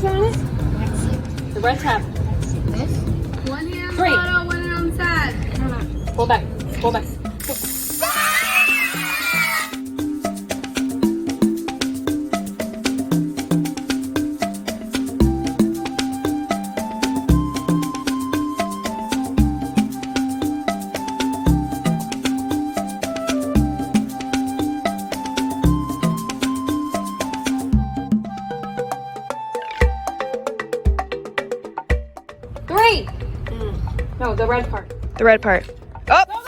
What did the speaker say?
is on it? The red tab. This? One hand on 3. the bottle, one hand on the side. Pull back. Pull back. No, the red part. The red part. Oh!